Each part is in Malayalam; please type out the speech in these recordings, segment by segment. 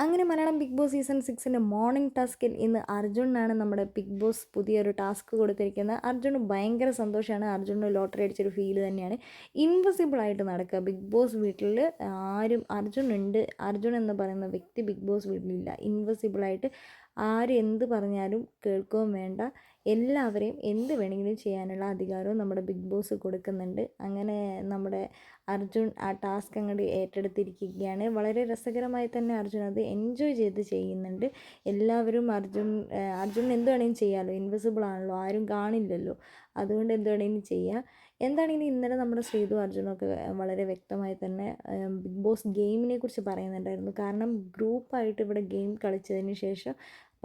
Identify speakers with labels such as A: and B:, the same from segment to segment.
A: അങ്ങനെ മലയാളം ബിഗ് ബോസ് സീസൺ 6ൻ്റെ മോർണിംഗ് ടാസ്കിൽ ഇന്ന് അർജുനാണ് നമ്മുടെ ബിഗ് ബോസ് പുതിയൊരു ടാസ്ക് കൊടുത്തിരിക്കുന്നത്. അർജുന് ഭയങ്കര സന്തോഷമാണ്. അർജുന് ലോട്ടറി അടിച്ചൊരു ഫീൽ തന്നെയാണ്. ഇൻവിസിബിളായിട്ട് നടക്കുക ബിഗ് ബോസ് വീട്ടിൽ. ആരും അർജുൻ എന്ന് പറയുന്ന വ്യക്തി ബിഗ് ബോസ് വീട്ടിലില്ല. ഇൻവിസിബിളായിട്ട് ആര് എന്ത് പറഞ്ഞാലും കേൾക്കുകയും വേണ്ട, എല്ലാവരെയും എന്ത് വേണമെങ്കിലും ചെയ്യാനുള്ള അധികാരവും നമ്മുടെ ബിഗ് ബോസ് കൊടുക്കുന്നുണ്ട്. അങ്ങനെ നമ്മുടെ അർജുൻ ആ ടാസ്ക് അങ്ങോട്ട് ഏറ്റെടുത്തിരിക്കുകയാണ്. വളരെ രസകരമായി തന്നെ അർജുൻ അത് എൻജോയ് ചെയ്ത് ചെയ്യുന്നുണ്ട്. എല്ലാവരും അർജുൻ എന്ത് വേണമെങ്കിലും ചെയ്യാമല്ലോ, ഇൻവിസിബിൾ ആണല്ലോ, ആരും കാണില്ലല്ലോ, അതുകൊണ്ട് എന്ത് വേണമെങ്കിലും ചെയ്യാം. എന്താണെങ്കിലും ഇന്നലെ നമ്മുടെ ശ്രീതു അർജുനൊക്കെ വളരെ വ്യക്തമായി തന്നെ ബിഗ് ബോസ് ഗെയിമിനെ കുറിച്ച് പറയുന്നുണ്ടായിരുന്നു. കാരണം ഗ്രൂപ്പായിട്ട് ഇവിടെ ഗെയിം കളിച്ചതിന് ശേഷം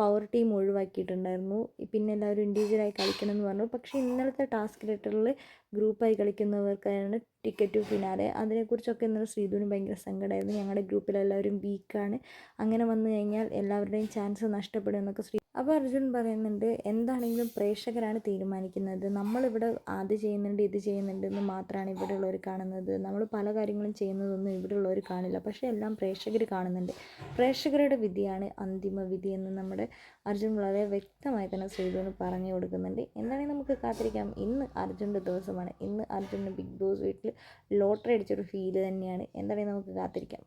A: പവർ ടീം ഒഴിവാക്കിയിട്ടുണ്ടായിരുന്നു. പിന്നെ എല്ലാവരും ഇൻഡിവിജ്വലായി കളിക്കണം എന്ന് പറഞ്ഞു. പക്ഷേ ഇന്നലത്തെ ടാസ്ക് ലെറ്ററിൽ ഗ്രൂപ്പായി കളിക്കുന്നവർക്കാണ് ടിക്കറ്റ് ടു ഫിനാലെ. അതിനെക്കുറിച്ചൊക്കെ ഇന്നലെ ശ്രീധുവിന് ഭയങ്കര സങ്കടമായിരുന്നു. ഞങ്ങളുടെ ഗ്രൂപ്പിലെല്ലാവരും വീക്കാണ്, അങ്ങനെ വന്നു കഴിഞ്ഞാൽ എല്ലാവരുടെയും ചാൻസ് നഷ്ടപ്പെടും എന്നൊക്കെ അപ്പോൾ അർജുൻ പറയുന്നുണ്ട്, എന്താണെങ്കിലും പ്രേക്ഷകരാണ് തീരുമാനിക്കുന്നത്. നമ്മളിവിടെ അത് ചെയ്യുന്നുണ്ട് ഇത് ചെയ്യുന്നുണ്ട് എന്ന് മാത്രമാണ് ഇവിടെയുള്ളവർ കാണുന്നത്. നമ്മൾ പല കാര്യങ്ങളും ചെയ്യുന്നതൊന്നും ഇവിടെയുള്ളവർ കാണില്ല. പക്ഷേ എല്ലാം പ്രേക്ഷകർ കാണുന്നുണ്ട്. പ്രേക്ഷകരുടെ വിധിയാണ് അന്തിമ വിധി എന്ന് നമ്മുടെ അർജുൻ വളരെ വ്യക്തമായി തന്നെ ശ്രീധുവിന് പറഞ്ഞു കൊടുക്കുന്നുണ്ട്. എന്താണെങ്കിൽ നമുക്ക് കാത്തിരിക്കാം. ഇന്ന് അർജുൻ്റെ ദിവസമാണ്. ഇന്ന് അർജുന് ബിഗ് ബോസ് വീട്ടിൽ ലോട്ടറി അടിച്ചൊരു ഫീല് തന്നെയാണ്. എന്താണെങ്കിൽ നമുക്ക് കാത്തിരിക്കാം.